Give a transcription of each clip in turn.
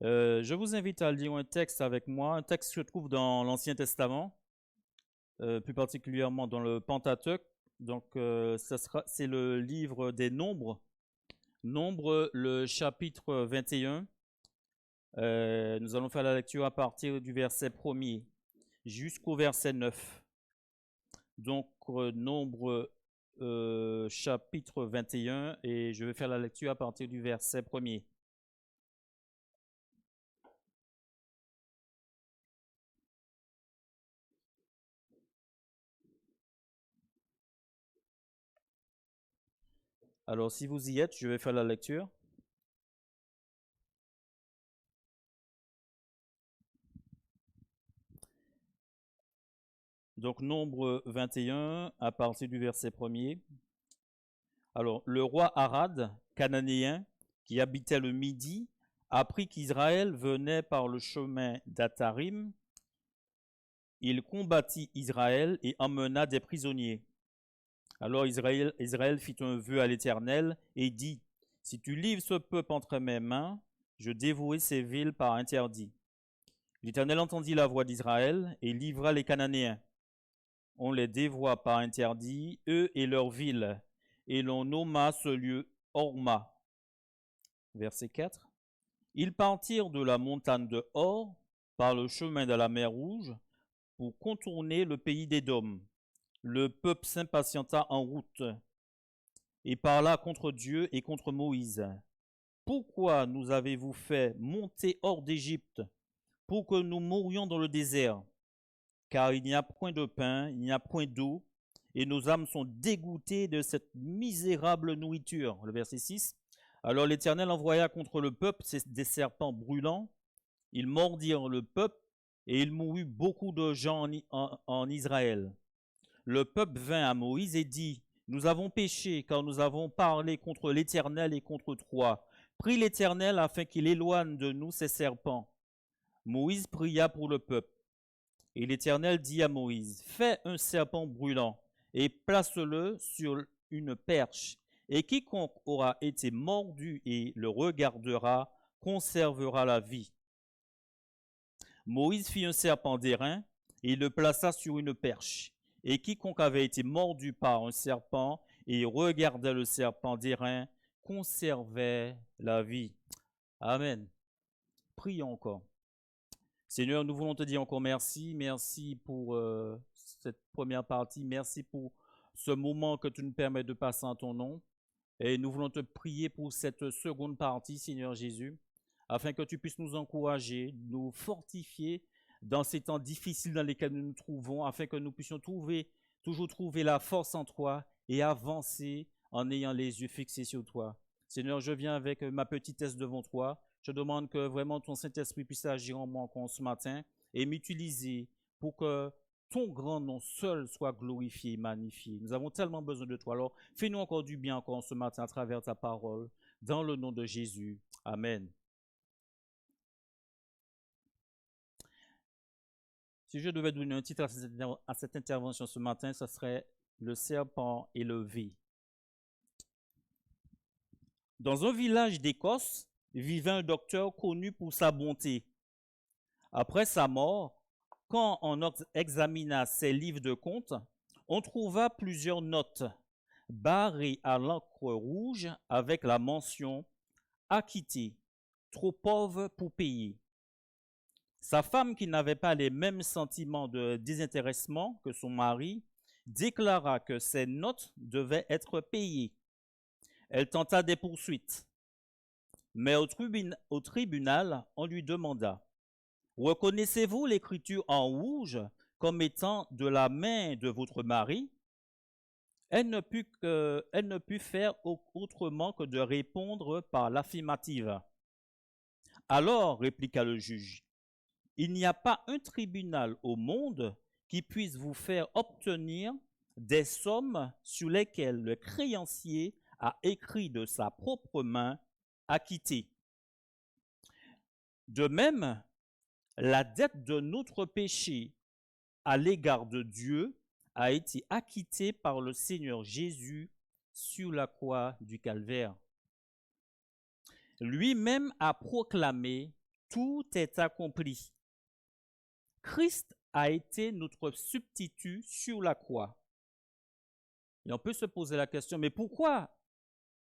Je vous invite à lire un texte avec moi, un texte qui se trouve dans l'Ancien Testament, plus particulièrement dans le Pentateuque. Donc, c'est le livre des Nombres, Nombres, le chapitre 21. Nous allons faire la lecture à partir du verset 1er jusqu'au verset 9. Donc, Nombres, chapitre 21, et je vais faire la lecture à partir du verset 1er. Alors, si vous y êtes, je vais faire la lecture. Donc, Nombre 21, à partir du verset 1er. Alors, le roi Arad, cananéen, qui habitait le Midi, apprit qu'Israël venait par le chemin d'Atarim. Il combattit Israël et emmena des prisonniers. Alors Israël fit un vœu à l'Éternel et dit, « Si tu livres ce peuple entre mes mains, je dévouerai ces villes par interdit. » L'Éternel entendit la voix d'Israël et livra les Cananéens. On les dévoua par interdit, eux et leurs villes, et l'on nomma ce lieu Horma. Verset 4. Ils partirent de la montagne de Hor par le chemin de la mer Rouge pour contourner le pays d'Édom. Le peuple s'impatienta en route et parla contre Dieu et contre Moïse. Pourquoi nous avez-vous fait monter hors d'Égypte pour que nous mourions dans le désert? Car il n'y a point de pain, il n'y a point d'eau, et nos âmes sont dégoûtées de cette misérable nourriture. Le verset 6. Alors l'Éternel envoya contre le peuple des serpents brûlants. Ils mordirent le peuple, et il mourut beaucoup de gens en Israël. Le peuple vint à Moïse et dit, « Nous avons péché, car nous avons parlé contre l'Éternel et contre toi. Prie l'Éternel afin qu'il éloigne de nous ces serpents. » Moïse pria pour le peuple. Et l'Éternel dit à Moïse, « Fais un serpent brûlant et place-le sur une perche, et quiconque aura été mordu et le regardera conservera la vie. » Moïse fit un serpent d'airain et le plaça sur une perche, et quiconque avait été mordu par un serpent et regardait le serpent d'airain conservait la vie. Amen. Prions encore. Seigneur, nous voulons te dire encore merci. Merci pour cette première partie. Merci pour ce moment que tu nous permets de passer en ton nom. Et nous voulons te prier pour cette seconde partie, Seigneur Jésus, afin que tu puisses nous encourager, nous fortifier dans ces temps difficiles dans lesquels nous nous trouvons, afin que nous puissions toujours trouver la force en toi et avancer en ayant les yeux fixés sur toi. Seigneur, je viens avec ma petitesse devant toi. Je demande que vraiment ton Saint-Esprit puisse agir en moi encore ce matin et m'utiliser pour que ton grand nom seul soit glorifié et magnifié. Nous avons tellement besoin de toi. Alors, fais-nous encore du bien encore ce matin à travers ta parole, dans le nom de Jésus. Amen. Si je devais donner un titre à cette intervention ce matin, ce serait « Le serpent élevé ». Dans un village d'Écosse, vivait un docteur connu pour sa bonté. Après sa mort, quand on examina ses livres de comptes, on trouva plusieurs notes barrées à l'encre rouge avec la mention « Acquitté, trop pauvre pour payer ». Sa femme, qui n'avait pas les mêmes sentiments de désintéressement que son mari, déclara que ces notes devaient être payées. Elle tenta des poursuites, mais au tribunal, on lui demanda « Reconnaissez-vous l'écriture en rouge comme étant de la main de votre mari ?» Elle ne put faire autrement que de répondre par l'affirmative. Alors, répliqua le juge, il n'y a pas un tribunal au monde qui puisse vous faire obtenir des sommes sur lesquelles le créancier a écrit de sa propre main « acquitté ». De même, la dette de notre péché à l'égard de Dieu a été acquittée par le Seigneur Jésus sur la croix du Calvaire. Lui-même a proclamé Tout est accompli. Christ a été notre substitut sur la croix. Et on peut se poser la question, mais pourquoi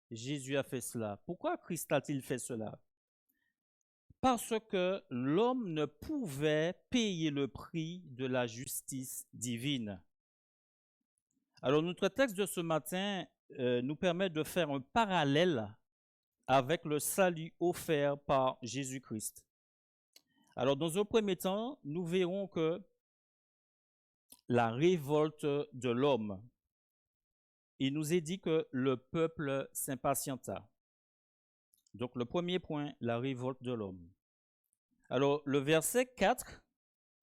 Jésus a fait cela? Pourquoi Christ a-t-il fait cela? Parce que l'homme ne pouvait payer le prix de la justice divine. Alors notre texte de ce matin nous permet de faire un parallèle avec le salut offert par Jésus-Christ. Alors dans un premier temps, nous verrons que la révolte de l'homme, il nous est dit que le peuple s'impatienta. Donc le premier point, la révolte de l'homme. Alors le verset 4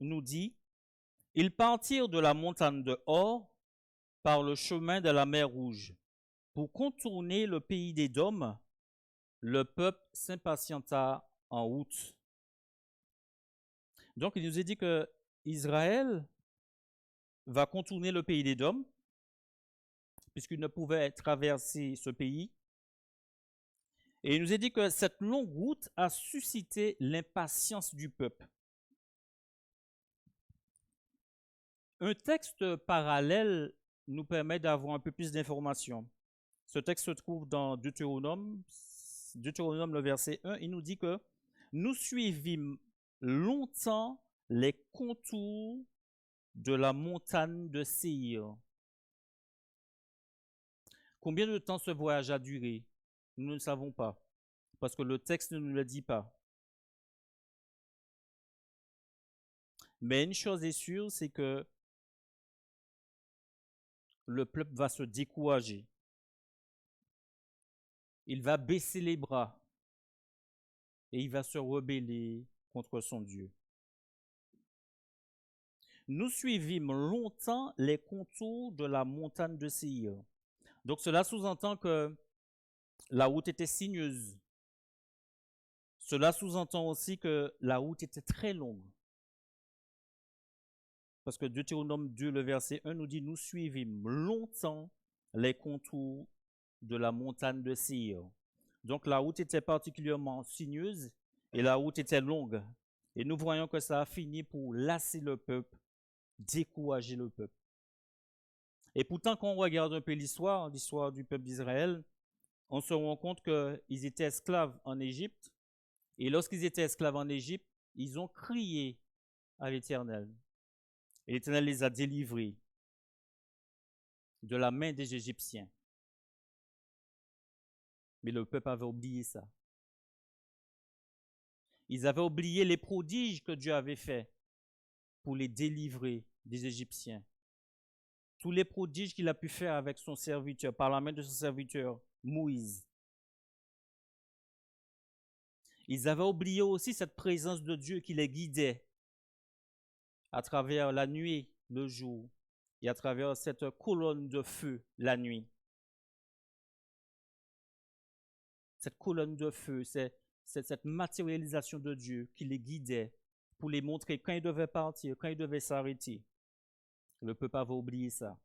nous dit, « Ils partirent de la montagne de Hor par le chemin de la mer Rouge. Pour contourner le pays d'Édom, le peuple s'impatienta en route. » Donc il nous est dit que Israël va contourner le pays d'Édom, puisqu'il ne pouvait traverser ce pays. Et il nous est dit que cette longue route a suscité l'impatience du peuple. Un texte parallèle nous permet d'avoir un peu plus d'informations. Ce texte se trouve dans Deutéronome le verset 1. Il nous dit que nous suivîmes longtemps les contours de la montagne de Séir. Combien de temps ce voyage a duré? Nous ne savons pas, parce que le texte ne nous le dit pas. Mais une chose est sûre, c'est que le peuple va se décourager. Il va baisser les bras et il va se rebeller contre son Dieu. Nous suivîmes longtemps les contours de la montagne de Séir. Donc cela sous-entend que la route était sinueuse. Cela sous-entend aussi que la route était très longue. Parce que Deutéronome 2, le verset 1 nous dit, nous suivîmes longtemps les contours de la montagne de Séir. Donc la route était particulièrement sinueuse et la route était longue. Et nous voyons que ça a fini pour lasser le peuple, décourager le peuple. Et pourtant, quand on regarde un peu l'histoire du peuple d'Israël, on se rend compte qu'ils étaient esclaves en Égypte. Et lorsqu'ils étaient esclaves en Égypte, ils ont crié à l'Éternel. Et l'Éternel les a délivrés de la main des Égyptiens. Mais le peuple avait oublié ça. Ils avaient oublié les prodiges que Dieu avait faits pour les délivrer des Égyptiens. Tous les prodiges qu'il a pu faire avec son serviteur, par la main de son serviteur, Moïse. Ils avaient oublié aussi cette présence de Dieu qui les guidait à travers la nuit, le jour, et à travers cette colonne de feu la nuit. Cette colonne de feu, c'est cette matérialisation de Dieu qui les guidait pour les montrer quand ils devaient partir, quand ils devaient s'arrêter. Le peuple avait oublié ça.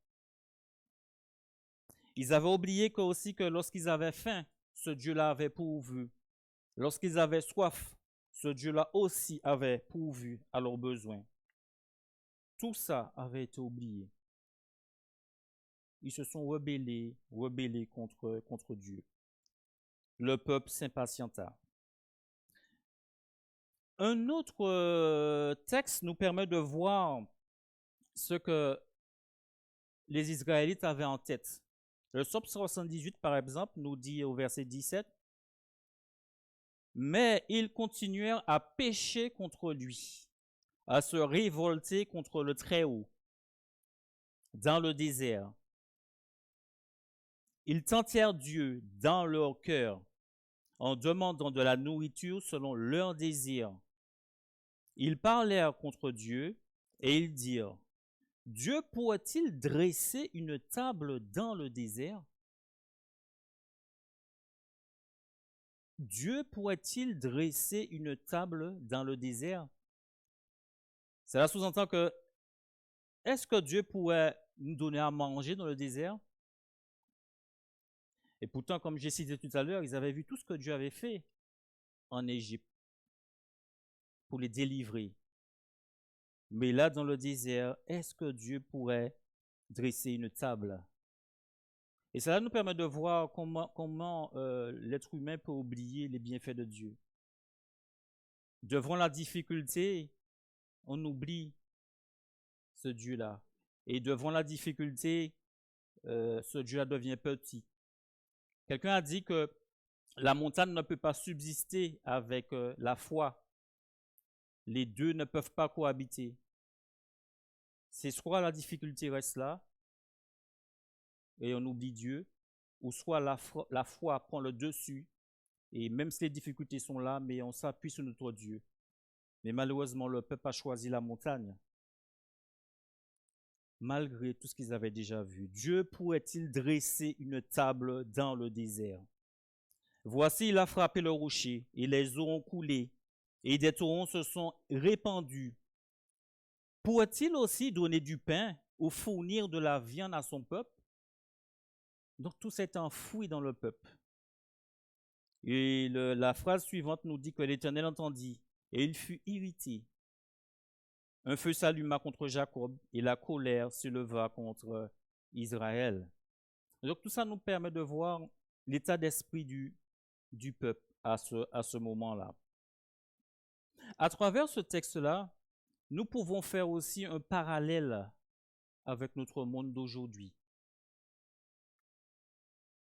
Ils avaient oublié aussi que lorsqu'ils avaient faim, ce Dieu-là avait pourvu. Lorsqu'ils avaient soif, ce Dieu-là aussi avait pourvu à leurs besoins. Tout ça avait été oublié. Ils se sont rebellés contre Dieu. Le peuple s'impatienta. Un autre texte nous permet de voir ce que les Israélites avaient en tête. Le Psaume 78, par exemple, nous dit au verset 17, « Mais ils continuèrent à pécher contre lui, à se révolter contre le Très-Haut, dans le désert. Ils tentèrent Dieu dans leur cœur, en demandant de la nourriture selon leurs désirs. Ils parlèrent contre Dieu et ils dirent, « Dieu pourrait-il dresser une table dans le désert? Dieu pourrait-il dresser une table dans le désert? » Cela sous-entend que, est-ce que Dieu pourrait nous donner à manger dans le désert? Et pourtant, comme j'ai cité tout à l'heure, ils avaient vu tout ce que Dieu avait fait en Égypte. pour les délivrer. Mais là, dans le désert, est-ce que Dieu pourrait dresser une table? Et cela nous permet de voir comment l'être humain peut oublier les bienfaits de Dieu. Devant la difficulté, on oublie ce Dieu-là. Et devant la difficulté, ce Dieu-là devient petit. Quelqu'un a dit que la montagne ne peut pas subsister avec la foi. Les deux ne peuvent pas cohabiter. C'est soit la difficulté reste là, et on oublie Dieu, ou soit la foi prend le dessus, et même si les difficultés sont là, mais on s'appuie sur notre Dieu. Mais malheureusement, le peuple a choisi la montagne, malgré tout ce qu'ils avaient déjà vu. Dieu pourrait-il dresser une table dans le désert? Voici, il a frappé le rocher, et les eaux ont coulé, et des torrents se sont répandus. Pourrait-il aussi donner du pain ou fournir de la viande à son peuple? Donc tout s'est enfoui dans le peuple. Et la phrase suivante nous dit que l'Éternel entendit, et il fut irrité. Un feu s'alluma contre Jacob, et la colère s'éleva contre Israël. Donc tout ça nous permet de voir l'état d'esprit du peuple à ce moment-là. À travers ce texte-là, nous pouvons faire aussi un parallèle avec notre monde d'aujourd'hui.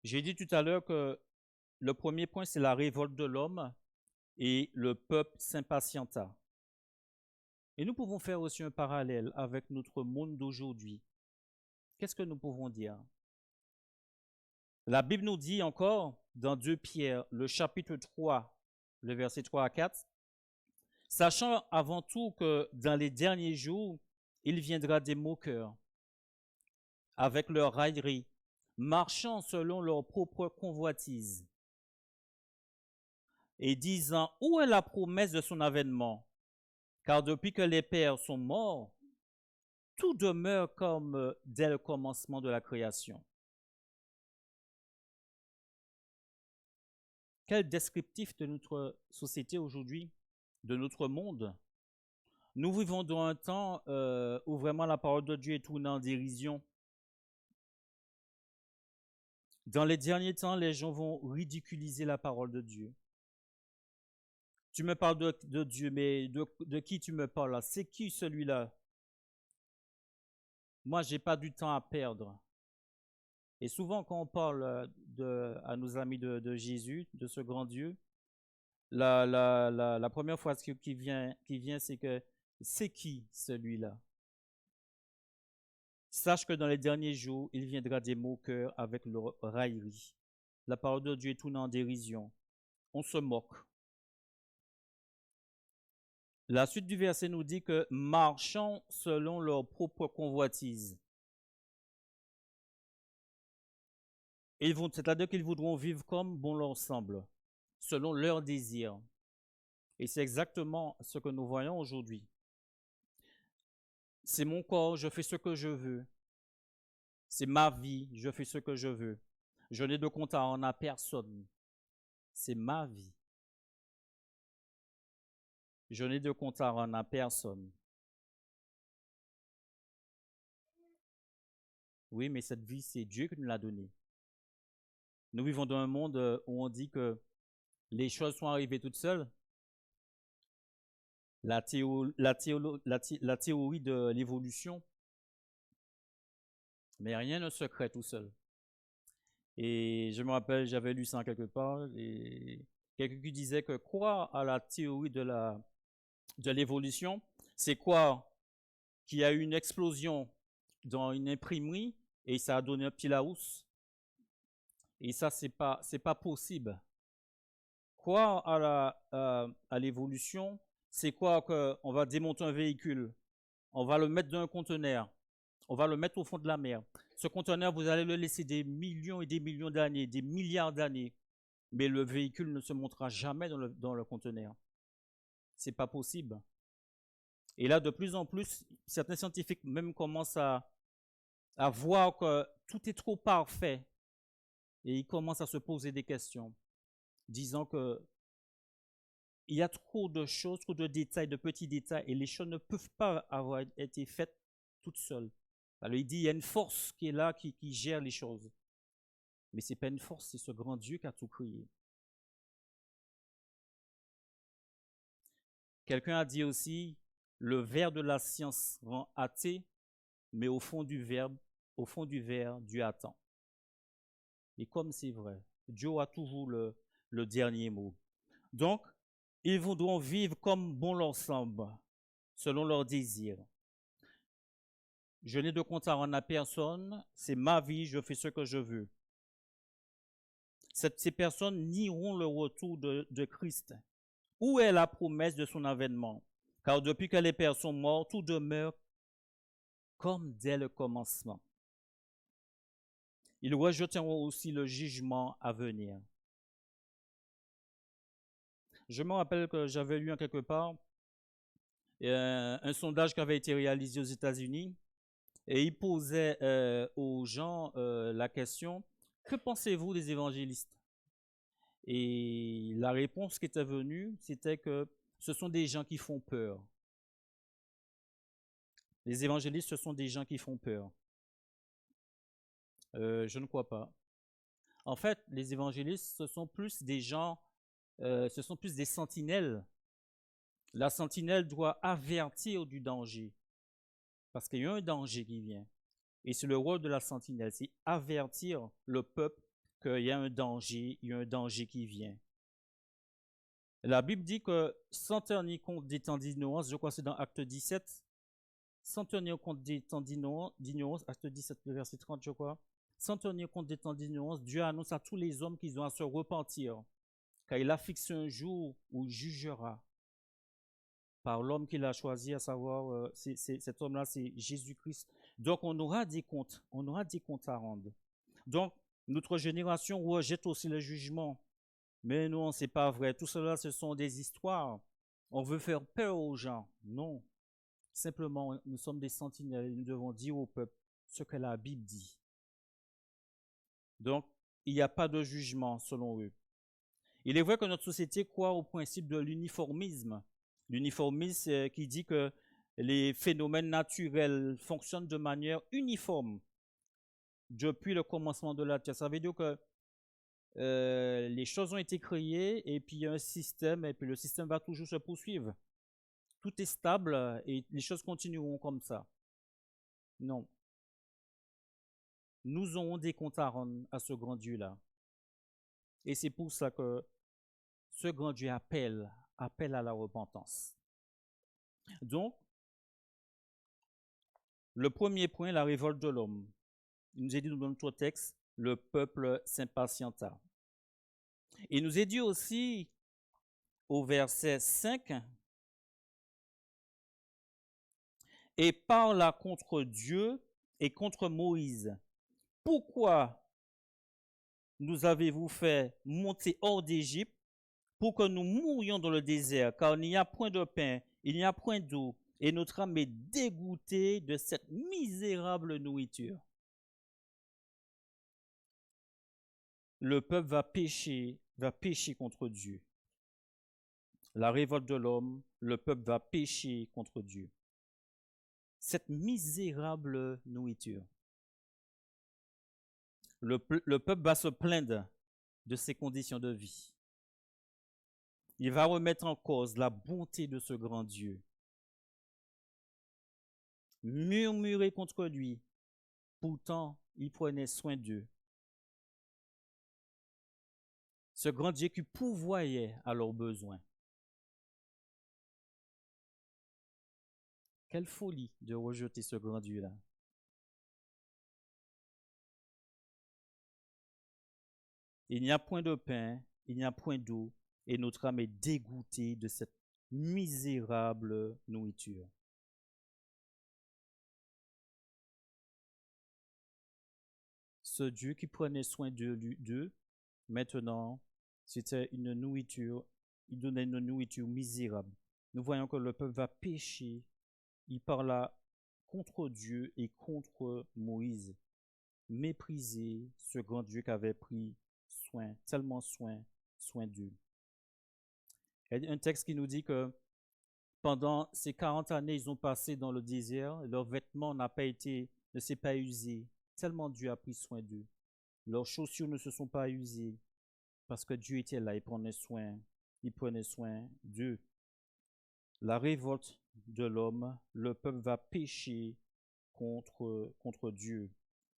J'ai dit tout à l'heure que le premier point, c'est la révolte de l'homme et le peuple s'impatienta. Et nous pouvons faire aussi un parallèle avec notre monde d'aujourd'hui. Qu'est-ce que nous pouvons dire? La Bible nous dit encore dans 2 Pierre, le chapitre 3, le verset 3 à 4, « Sachant avant tout que dans les derniers jours, il viendra des moqueurs, avec leur raillerie, marchant selon leur propre convoitise, et disant, où est la promesse de son avènement? Car depuis que les pères sont morts, tout demeure comme dès le commencement de la création. » Quel descriptif de notre société aujourd'hui, de notre monde? Nous vivons dans un temps où vraiment la parole de Dieu est tournée en dérision. Dans les derniers temps, les gens vont ridiculiser la parole de Dieu. Tu me parles de Dieu, mais de qui tu me parles là? C'est qui celui-là? Moi, je n'ai pas du temps à perdre. Et souvent, quand on parle à nos amis de Jésus, de ce grand Dieu, la première phrase qui vient, c'est que c'est qui celui-là? Sache que dans les derniers jours, il viendra des moqueurs avec leur raillerie. La parole de Dieu est tournée en dérision. On se moque. La suite du verset nous dit que marchant selon leur propre convoitise. C'est-à-dire qu'ils voudront vivre comme bon leur semble, selon leurs désirs. Et c'est exactement ce que nous voyons aujourd'hui. C'est mon corps, je fais ce que je veux. C'est ma vie, je fais ce que je veux. Je n'ai de compte à en à personne. C'est ma vie. Je n'ai de compte à en à personne. Oui, mais cette vie, c'est Dieu qui nous l'a donnée. Nous vivons dans un monde où on dit que les choses sont arrivées toutes seules. La théorie de l'évolution. Mais rien ne se crée tout seul. Et je me rappelle, j'avais lu ça quelque part, et quelqu'un qui disait que croire à la théorie de l'évolution, c'est croire qu'il y a eu une explosion dans une imprimerie et ça a donné un petit Larousse. Et ça, c'est pas possible. Croire à l'évolution, c'est croire qu'on va démonter un véhicule, on va le mettre dans un conteneur, on va le mettre au fond de la mer. Ce conteneur, vous allez le laisser des millions et des millions d'années, des milliards d'années, mais le véhicule ne se montera jamais dans le conteneur. C'est pas possible. Et là, de plus en plus, certains scientifiques même commencent à voir que tout est trop parfait et ils commencent à se poser des questions, disant que il y a trop de choses, trop de détails, de petits détails, et les choses ne peuvent pas avoir été faites toutes seules. Alors il dit, il y a une force qui est là, qui gère les choses. Mais ce n'est pas une force, c'est ce grand Dieu qui a tout créé. Quelqu'un a dit aussi, le ver de la science rend athée, mais au fond du verre, Dieu attend. Et comme c'est vrai, Dieu a toujours le dernier mot. Donc, ils voudront vivre comme bon leur semble, selon leurs désirs. Je n'ai de compte à rendre à personne, c'est ma vie, je fais ce que je veux. Ces personnes nieront le retour de Christ. Où est la promesse de son avènement? Car depuis que les pères sont morts, tout demeure comme dès le commencement. Ils rejetteront aussi le jugement à venir. Je me rappelle que j'avais lu en quelque part un sondage qui avait été réalisé aux États-Unis et il posait aux gens la question, que pensez-vous des évangélistes? Et la réponse qui était venue, c'était que ce sont des gens qui font peur. Les évangélistes, ce sont des gens qui font peur. Je ne crois pas. En fait, les évangélistes, ce sont plus des gens, ce sont plus des sentinelles. La sentinelle doit avertir du danger, parce qu'il y a un danger qui vient. Et c'est le rôle de la sentinelle, c'est avertir le peuple qu'il y a un danger, il y a un danger qui vient. La Bible dit que sans tenir compte des temps d'ignorance, je crois que c'est dans Acte 17, sans tenir compte des temps d'ignorance, Acte 17, le verset 30, je crois, sans tenir compte des temps d'ignorance, Dieu annonce à tous les hommes qu'ils ont à se repentir, car il a fixé un jour où il jugera par l'homme qu'il a choisi, à savoir, cet homme-là, c'est Jésus-Christ. Donc, on aura des comptes à rendre. Donc, notre génération rejette aussi le jugement. Mais non, c'est pas vrai. Tout cela, ce sont des histoires. On veut faire peur aux gens. Non. Simplement, nous sommes des sentinelles. Nous devons dire au peuple ce que la Bible dit. Donc, il n'y a pas de jugement selon eux. Il est vrai que notre société croit au principe de l'uniformisme. L'uniformisme qui dit que les phénomènes naturels fonctionnent de manière uniforme depuis le commencement de la Terre. Ça veut dire que les choses ont été créées et puis il y a un système et puis le système va toujours se poursuivre. Tout est stable et les choses continueront comme ça. Non. Nous aurons des comptes à rendre à ce grand Dieu-là. Et c'est pour ça que ce grand Dieu appelle à la repentance. Donc, le premier point, la révolte de l'homme. Il nous est dit dans notre texte, le peuple s'impatienta. Il nous est dit aussi au verset 5, et parla contre Dieu et contre Moïse. Pourquoi nous avez-vous fait monter hors d'Égypte pour que nous mourions dans le désert, car il n'y a point de pain, il n'y a point d'eau, et notre âme est dégoûtée de cette misérable nourriture. Le peuple va pécher contre Dieu. La révolte de l'homme, le peuple va pécher contre Dieu. Cette misérable nourriture. Le peuple va se plaindre de ses conditions de vie. Il va remettre en cause la bonté de ce grand Dieu. Murmurer contre lui. Pourtant, il prenait soin d'eux. Ce grand Dieu qui pourvoyait à leurs besoins. Quelle folie de rejeter ce grand Dieu-là. Il n'y a point de pain, il n'y a point d'eau, et notre âme est dégoûtée de cette misérable nourriture. Ce Dieu qui prenait soin d'eux, maintenant, c'était une nourriture, il donnait une nourriture misérable. Nous voyons que le peuple va pécher, il parla contre Dieu et contre Moïse, mépriser ce grand Dieu qui avait pris soin, tellement soin d'eux. Il y a un texte qui nous dit que pendant ces 40 années, ils ont passé dans le désert, leurs vêtements ne s'est pas usé, tellement Dieu a pris soin d'eux. Leurs chaussures ne se sont pas usées, parce que Dieu était là, il prenait soin d'eux. La révolte de l'homme, le peuple va pécher contre Dieu.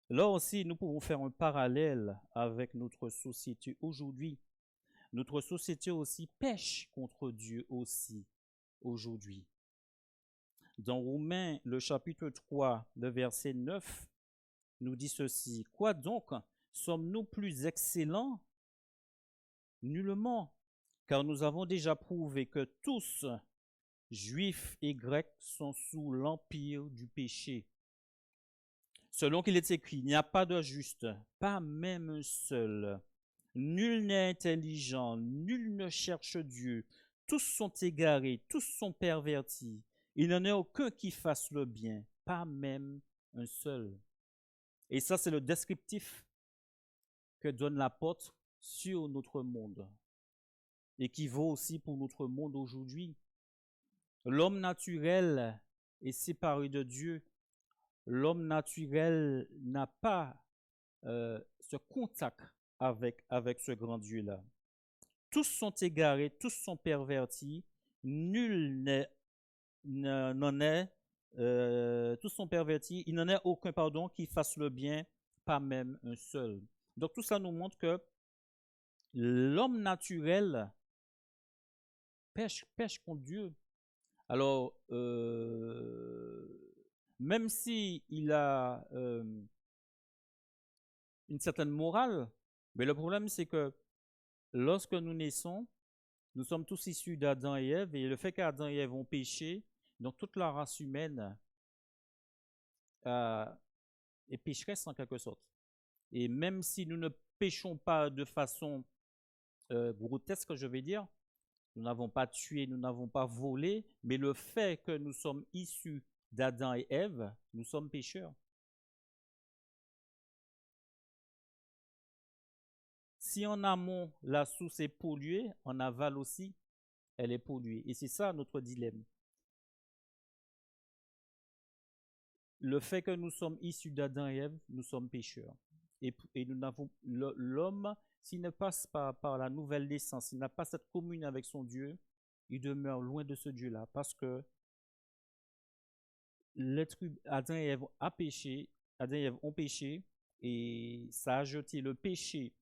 Là aussi, nous pouvons faire un parallèle avec notre société aujourd'hui. Notre société aussi pêche contre Dieu aussi aujourd'hui. Dans Romains, le chapitre 3, le verset 9, nous dit ceci. Quoi donc? Sommes-nous plus excellents? Nullement, car nous avons déjà prouvé que tous, juifs et grecs, sont sous l'empire du péché. Selon qu'il est écrit, il n'y a pas de juste, pas même un seul. Nul n'est intelligent, nul ne cherche Dieu. Tous sont égarés, tous sont pervertis. Il n'en est aucun qui fasse le bien, pas même un seul. Et ça, c'est le descriptif que donne l'apôtre sur notre monde et qui vaut aussi pour notre monde aujourd'hui. L'homme naturel est séparé de Dieu. L'homme naturel n'a pas ce contact avec ce grand Dieu-là. Tous sont égarés, tous sont pervertis, nul n'en est, tous sont pervertis, il n'en est aucun, qui fasse le bien, pas même un seul. Donc tout ça nous montre que l'homme naturel pêche contre Dieu. Alors, même si il a une certaine morale, mais le problème c'est que lorsque nous naissons, nous sommes tous issus d'Adam et Ève, et le fait qu'Adam et Ève ont péché, donc toute la race humaine est pécheresse en quelque sorte. Et même si nous ne péchons pas de façon grotesque, je vais dire, nous n'avons pas tué, nous n'avons pas volé, mais le fait que nous sommes issus d'Adam et Ève, nous sommes pécheurs. Si en amont, la source est polluée, en aval aussi, elle est polluée. Et c'est ça notre dilemme. Le fait que nous sommes issus d'Adam et Ève, nous sommes pécheurs. Et nous n'avons l'homme, s'il ne passe pas par la nouvelle naissance, s'il n'a pas cette communion avec son Dieu, il demeure loin de ce Dieu-là, parce que Adam et Ève a péché, Adam et Ève ont péché, et ça a jeté le péché,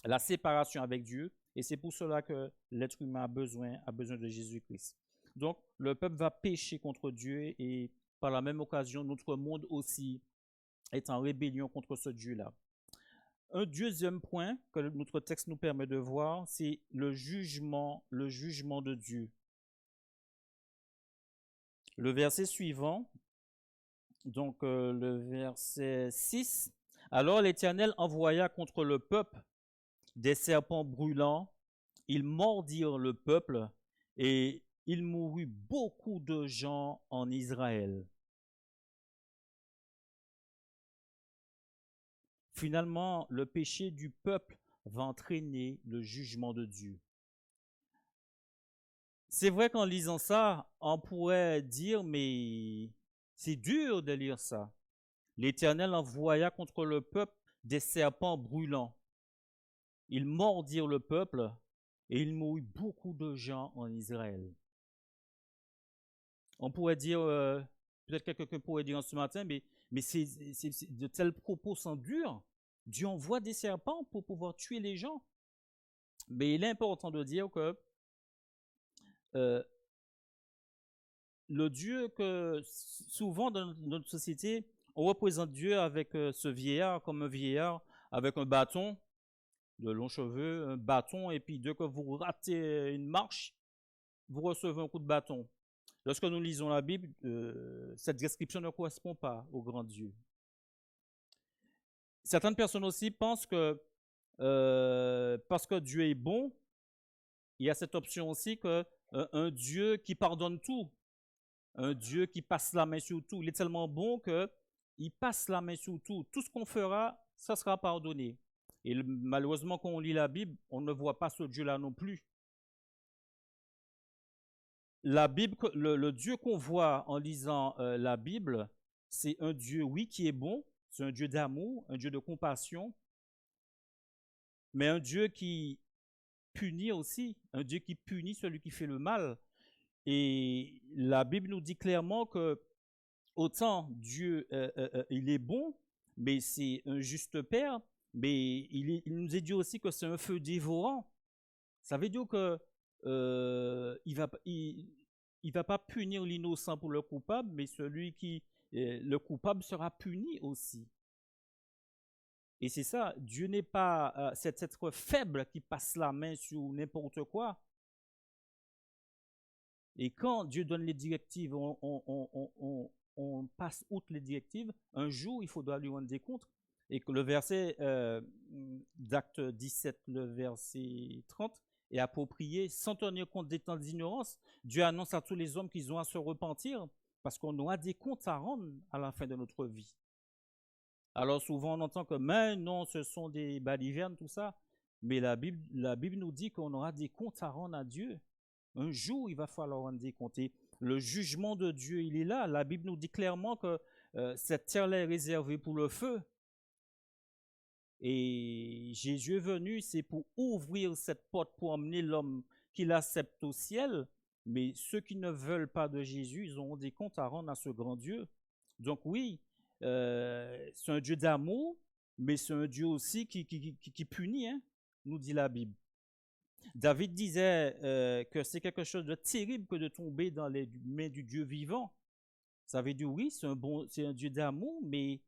la séparation avec Dieu, et c'est pour cela que l'être humain a besoin de Jésus-Christ. Donc, le peuple va pécher contre Dieu, et par la même occasion, notre monde aussi est en rébellion contre ce Dieu-là. Un deuxième point que notre texte nous permet de voir, c'est le jugement de Dieu. Le verset suivant, donc le verset 6, alors l'Éternel envoya contre le peuple des serpents brûlants, ils mordirent le peuple et il mourut beaucoup de gens en Israël. Finalement, le péché du peuple va entraîner le jugement de Dieu. C'est vrai qu'en lisant ça, on pourrait dire, mais c'est dur de lire ça. L'Éternel envoya contre le peuple des serpents brûlants. Ils mordirent le peuple et il mourut beaucoup de gens en Israël. On pourrait dire, peut-être que quelqu'un pourrait dire ce matin, mais de tels propos sont durs. Dieu envoie des serpents pour pouvoir tuer les gens. Mais il est important de dire que le Dieu que souvent dans notre société, on représente Dieu avec ce vieillard comme un vieillard avec un bâton, de longs cheveux, un bâton, et puis dès que vous ratez une marche, vous recevez un coup de bâton. Lorsque nous lisons la Bible, cette description ne correspond pas au grand Dieu. Certaines personnes aussi pensent que parce que Dieu est bon, il y a cette option aussi qu'un Dieu qui pardonne tout, un Dieu qui passe la main sur tout, il est tellement bon qu'il passe la main sur tout. Tout ce qu'on fera, ça sera pardonné. Et malheureusement, quand on lit la Bible, on ne voit pas ce Dieu-là non plus. la Bible, le Dieu qu'on voit en lisant la Bible, c'est un Dieu, oui, qui est bon, c'est un Dieu d'amour, un Dieu de compassion, mais un Dieu qui punit aussi, un Dieu qui punit celui qui fait le mal. Et la Bible nous dit clairement que autant Dieu, il est bon, mais c'est un juste Père, mais il nous est dit aussi que c'est un feu dévorant. Ça veut dire que il va pas punir l'innocent pour le coupable, mais celui qui, le coupable sera puni aussi. Et c'est ça, Dieu n'est pas cet être faible qui passe la main sur n'importe quoi. Et quand Dieu donne les directives, on passe outre les directives. Un jour, il faudra lui rendre des comptes. Et que le verset d'Acte 17, le verset 30, est approprié. Sans tenir compte des temps d'ignorance, Dieu annonce à tous les hommes qu'ils ont à se repentir parce qu'on aura des comptes à rendre à la fin de notre vie. Alors souvent, on entend que, mais non, ce sont des balivernes, tout ça. Mais la Bible nous dit qu'on aura des comptes à rendre à Dieu. Un jour, il va falloir rendre des comptes. Et le jugement de Dieu, il est là. La Bible nous dit clairement que cette terre-là est réservée pour le feu. Et Jésus est venu, c'est pour ouvrir cette porte pour emmener l'homme qui l'accepte au ciel. Mais ceux qui ne veulent pas de Jésus, ils auront des comptes à rendre à ce grand Dieu. Donc oui, c'est un Dieu d'amour, mais c'est un Dieu aussi qui punit, hein, nous dit la Bible. David disait que c'est quelque chose de terrible que de tomber dans les mains du Dieu vivant. Ça veut dire oui, c'est un Dieu d'amour, mais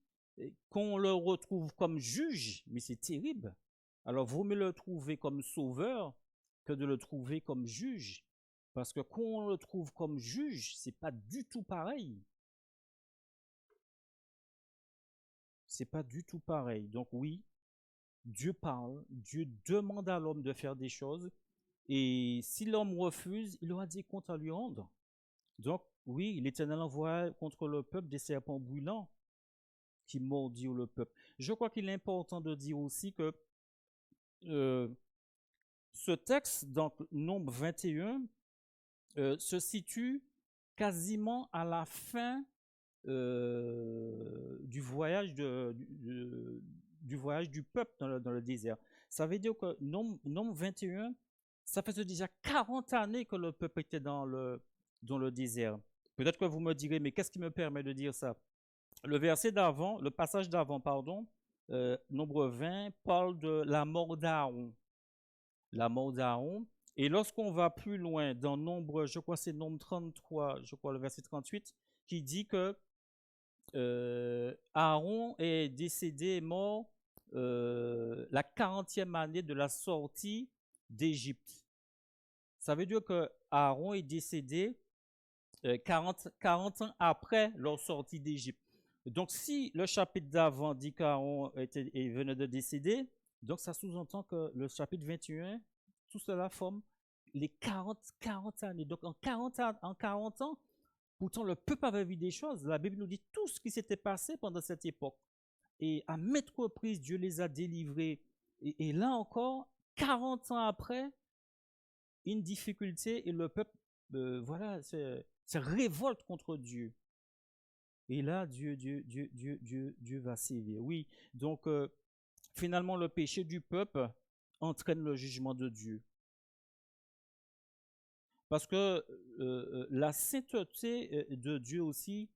qu'on le retrouve comme juge, mais c'est terrible. Alors, vaut mieux le trouver comme sauveur que de le trouver comme juge. Parce que qu'on le trouve comme juge, c'est pas du tout pareil. C'est pas du tout pareil. Donc oui, Dieu parle, Dieu demande à l'homme de faire des choses, et si l'homme refuse, il aura des comptes à lui rendre. Donc oui, l'Éternel envoie contre le peuple des serpents brûlants qui mordirent le peuple. Je crois qu'il est important de dire aussi que ce texte, donc Nombre 21, se situe quasiment à la fin du voyage du voyage du peuple dans le désert. Ça veut dire que Nombre 21, ça faisait déjà 40 années que le peuple était dans le désert. Peut-être que vous me direz, mais qu'est-ce qui me permet de dire ça? Le passage d'avant, pardon, Nombre 20, parle de la mort d'Aaron. La mort d'Aaron. Et lorsqu'on va plus loin dans Nombre, je crois c'est Nombre 33, je crois le verset 38, qui dit que Aaron est décédé, est mort la 40e année de la sortie d'Égypte. Ça veut dire que Aaron est décédé 40 ans après leur sortie d'Égypte. Donc, si le chapitre d'avant dit qu'Aaron venait de décéder, donc ça sous-entend que le chapitre 21, tout cela forme les 40 années. Donc, en 40 ans, pourtant, le peuple avait vu des choses. La Bible nous dit tout ce qui s'était passé pendant cette époque. Et à maintes reprises, Dieu les a délivrés. Et là encore, 40 ans après, une difficulté et le peuple, voilà, se révolte contre Dieu. Et là, Dieu va sévir. Oui, donc finalement, le péché du peuple entraîne le jugement de Dieu. Parce que la sainteté de Dieu aussi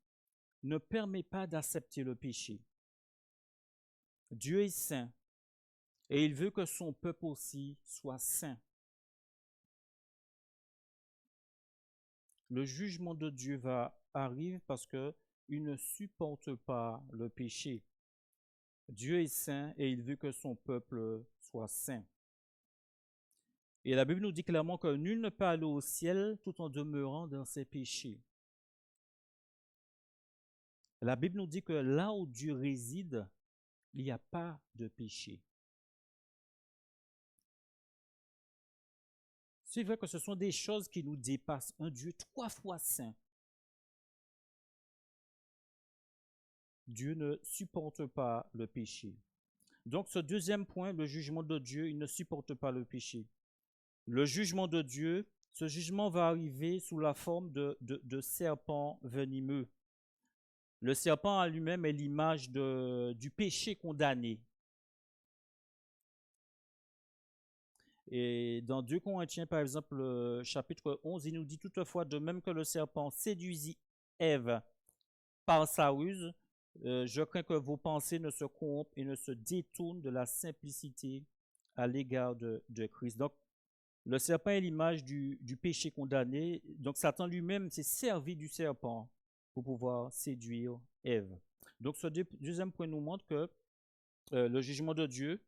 ne permet pas d'accepter le péché. Dieu est saint et il veut que son peuple aussi soit saint. Le jugement de Dieu arrive parce qu'il ne supporte pas le péché. Dieu est saint et il veut que son peuple soit saint. Et la Bible nous dit clairement que nul ne peut aller au ciel tout en demeurant dans ses péchés. La Bible nous dit que là où Dieu réside, il n'y a pas de péché. C'est vrai que ce sont des choses qui nous dépassent. Un Dieu 3 fois saint. Dieu ne supporte pas le péché. Donc ce deuxième point, le jugement de Dieu, il ne supporte pas le péché. Le jugement de Dieu ce jugement va arriver sous la forme de serpents venimeux. Le serpent à lui-même est l'image du péché condamné. Et dans 2 Corinthiens, par exemple, chapitre 11, il nous dit toutefois, de même que le serpent séduisit Ève par sa ruse, je crains que vos pensées ne se corrompent et ne se détournent de la simplicité à l'égard de Christ. Donc, le serpent est l'image du péché condamné. Donc, Satan lui-même s'est servi du serpent pour pouvoir séduire Ève. Donc, ce deuxième point nous montre que le jugement de Dieu,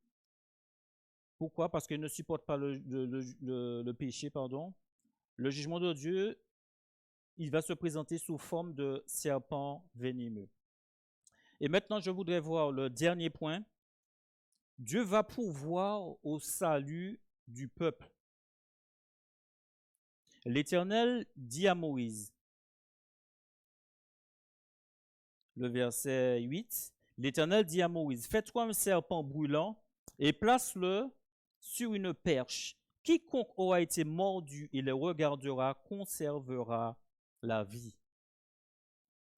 pourquoi? Parce qu'il ne supporte pas le péché, pardon. Le jugement de Dieu, il va se présenter sous forme de serpent venimeux. Et maintenant, je voudrais voir le dernier point. Dieu va pourvoir au salut du peuple. L'Éternel dit à Moïse, le verset 8, l'Éternel dit à Moïse, fais-toi un serpent brûlant et place-le sur une perche. Quiconque aura été mordu et le regardera conservera la vie.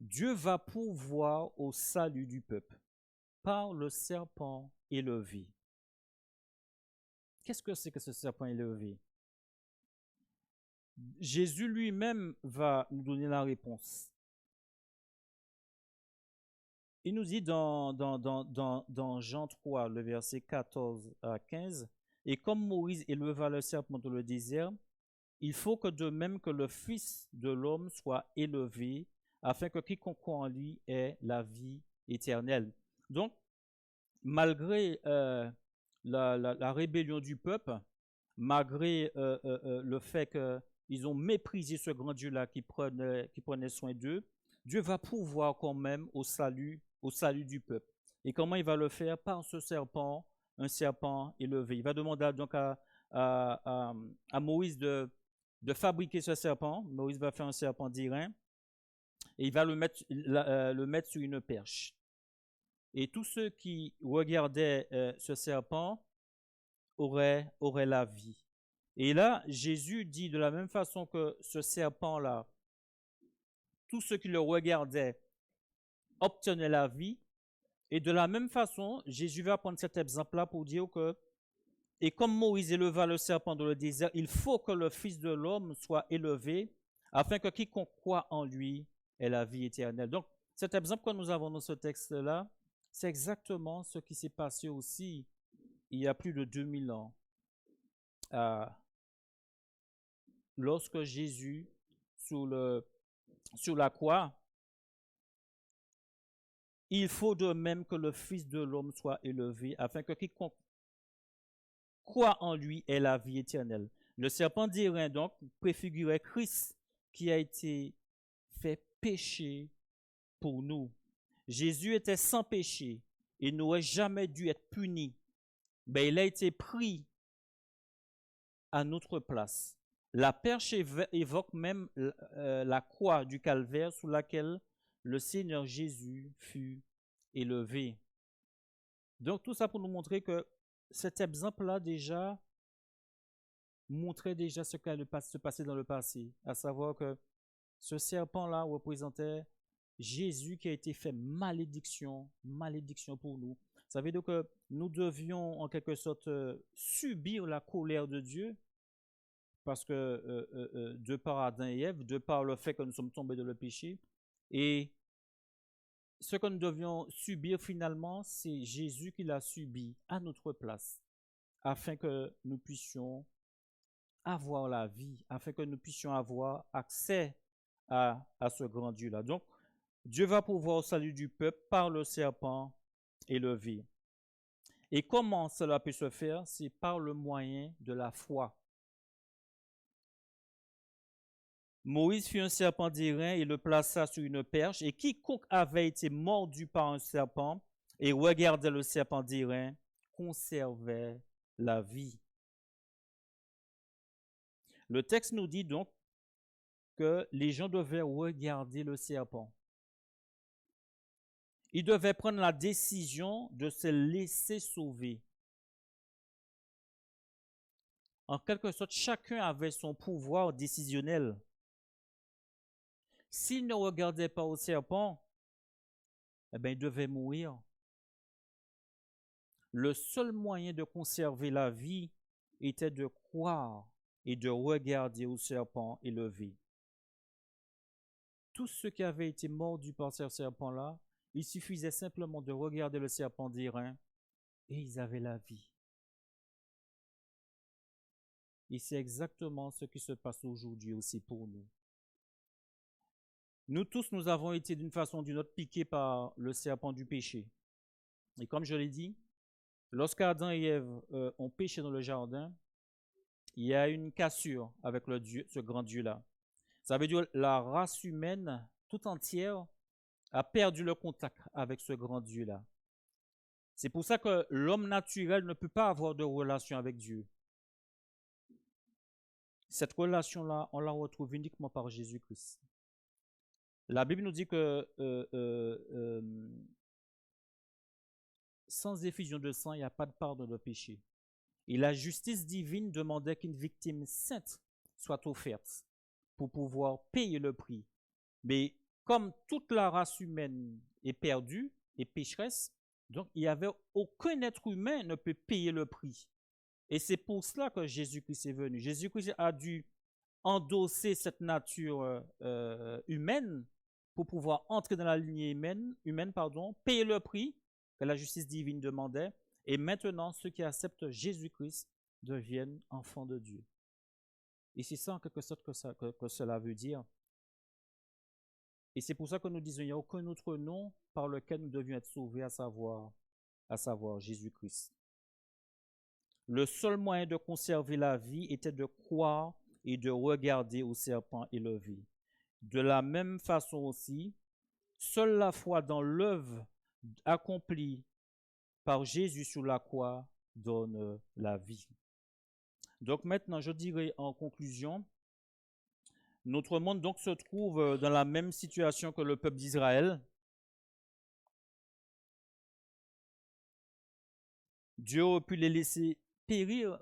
Dieu va pourvoir au salut du peuple par le serpent élevé. Qu'est-ce que c'est que ce serpent élevé? Jésus lui-même va nous donner la réponse. Il nous dit dans Jean 3, le verset 14 à 15, « Et comme Moïse éleva le serpent dans le désert, il faut que de même que le Fils de l'homme soit élevé, afin que quiconque croit en lui ait la vie éternelle. » Donc, malgré la rébellion du peuple, malgré le fait qu'ils ont méprisé ce grand Dieu-là qui prenait soin d'eux, Dieu va pourvoir quand même au salut du peuple. Et comment il va le faire? Par ce serpent, un serpent élevé. Il va demander donc à Moïse de fabriquer ce serpent. Moïse va faire un serpent d'airain et il va le mettre sur une perche. Et tous ceux qui regardaient ce serpent auraient la vie. Et là, Jésus dit de la même façon que ce serpent-là, tous ceux qui le regardaient obtenaient la vie. Et de la même façon, Jésus va prendre cet exemple-là pour dire que, et comme Moïse éleva le serpent dans le désert, il faut que le Fils de l'homme soit élevé, afin que quiconque croit en lui ait la vie éternelle. Donc, cet exemple que nous avons dans ce texte-là, c'est exactement ce qui s'est passé aussi il y a plus de 2000 ans. Lorsque Jésus, sur la croix, il faut de même que le Fils de l'homme soit élevé, afin que quiconque croit en lui ait la vie éternelle. Le serpent d'airain, donc, préfigurait Christ qui a été fait péché pour nous. Jésus était sans péché et n'aurait jamais dû être puni. Mais il a été pris à notre place. La perche évoque même la croix du calvaire sous laquelle le Seigneur Jésus fut élevé. Donc tout ça pour nous montrer que cet exemple-là déjà montrait déjà ce qui allait se passer dans le passé, à savoir que ce serpent-là représentait Jésus qui a été fait malédiction pour nous. Ça veut dire que nous devions en quelque sorte subir la colère de Dieu parce que de par Adam et Ève, de par le fait que nous sommes tombés dans le péché, et ce que nous devions subir finalement, c'est Jésus qui l'a subi à notre place, afin que nous puissions avoir la vie, afin que nous puissions avoir accès à ce grand Dieu-là. Donc, Dieu va pouvoir au salut du peuple par le serpent élevé. Et comment cela peut se faire? C'est par le moyen de la foi. Moïse fit un serpent d'airain et le plaça sur une perche, et quiconque avait été mordu par un serpent et regardait le serpent d'airain conservait la vie. Le texte nous dit donc que les gens devaient regarder le serpent. Ils devaient prendre la décision de se laisser sauver. En quelque sorte, chacun avait son pouvoir décisionnel. S'il ne regardait pas au serpent, eh bien, il devait mourir. Le seul moyen de conserver la vie était de croire et de regarder au serpent élevé. Tous ceux qui avaient été mordus par ce serpent-là, il suffisait simplement de regarder le serpent d'airain et ils avaient la vie. Et c'est exactement ce qui se passe aujourd'hui aussi pour nous. Nous tous, nous avons été d'une façon ou d'une autre piqués par le serpent du péché. Et comme je l'ai dit, lorsqu'Adam et Ève ont péché dans le jardin, il y a une cassure avec ce grand Dieu-là. Ça veut dire que la race humaine tout entière a perdu le contact avec ce grand Dieu-là. C'est pour ça que l'homme naturel ne peut pas avoir de relation avec Dieu. Cette relation-là, on la retrouve uniquement par Jésus-Christ. La Bible nous dit que sans effusion de sang, il n'y a pas de pardon de péché. Et la justice divine demandait qu'une victime sainte soit offerte pour pouvoir payer le prix. Mais comme toute la race humaine est perdue et pécheresse, donc il n'y avait aucun être humain ne peut payer le prix. Et c'est pour cela que Jésus-Christ est venu. Jésus-Christ a dû endosser cette nature humaine pour pouvoir entrer dans la lignée humaine, payer le prix que la justice divine demandait. Et maintenant, ceux qui acceptent Jésus-Christ deviennent enfants de Dieu. Et c'est ça en quelque sorte que cela veut dire. Et c'est pour ça que nous disons qu'il n'y a aucun autre nom par lequel nous devions être sauvés, à savoir Jésus-Christ. Le seul moyen de conserver la vie était de croire et de regarder au serpent élevé. De la même façon aussi, seule la foi dans l'œuvre accomplie par Jésus sur la croix donne la vie. Donc maintenant, je dirais en conclusion, notre monde donc se trouve dans la même situation que le peuple d'Israël. Dieu aurait pu laisser périr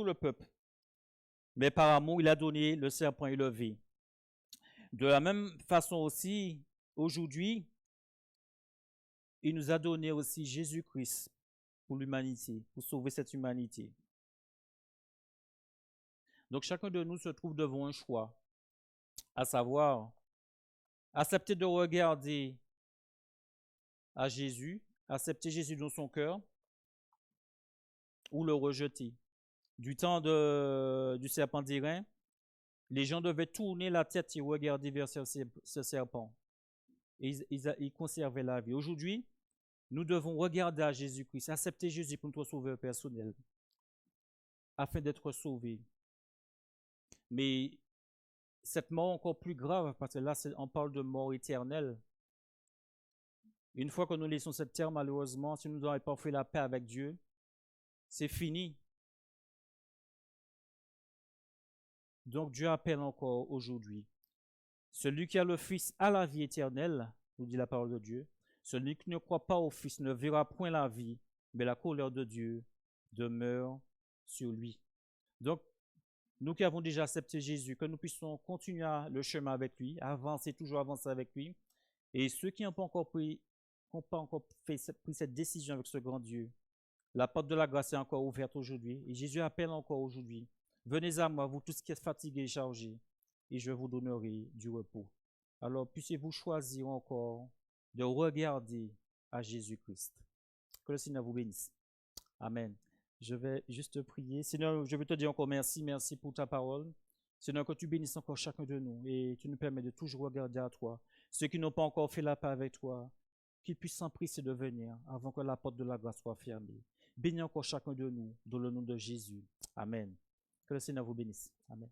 le peuple. Mais par amour, il a donné le serpent élevé. De la même façon aussi, aujourd'hui, il nous a donné aussi Jésus-Christ pour l'humanité, pour sauver cette humanité. Donc chacun de nous se trouve devant un choix, à savoir accepter de regarder à Jésus, accepter Jésus dans son cœur, ou le rejeter. Du temps du serpent d'airain, les gens devaient tourner la tête et regarder vers ce serpent. Et ils conservaient la vie. Aujourd'hui, nous devons regarder à Jésus-Christ, accepter Jésus comme notre sauveur personnel, afin d'être sauvés. Mais cette mort encore plus grave, parce que là, on parle de mort éternelle. Une fois que nous laissons cette terre, malheureusement, si nous n'avons pas fait la paix avec Dieu, c'est fini. Donc Dieu appelle encore aujourd'hui. Celui qui a le Fils a la vie éternelle, nous dit la parole de Dieu. Celui qui ne croit pas au Fils ne verra point la vie, mais la colère de Dieu demeure sur lui. Donc, nous qui avons déjà accepté Jésus, que nous puissions continuer le chemin avec lui, toujours avancer avec lui. Et ceux qui n'ont pas encore pris cette décision avec ce grand Dieu, la porte de la grâce est encore ouverte aujourd'hui. Et Jésus appelle encore aujourd'hui. Venez à moi, vous tous qui êtes fatigués et chargés, et je vous donnerai du repos. Alors, puissiez-vous choisir encore de regarder à Jésus-Christ. Que le Seigneur vous bénisse. Amen. Je vais juste prier. Seigneur, je veux te dire encore merci pour ta parole. Seigneur, que tu bénisses encore chacun de nous et tu nous permets de toujours regarder à toi. Ceux qui n'ont pas encore fait la paix avec toi, qu'ils puissent s'empresser de venir avant que la porte de la grâce soit fermée. Bénis encore chacun de nous dans le nom de Jésus. Amen. Que le Seigneur vous bénisse. Amen.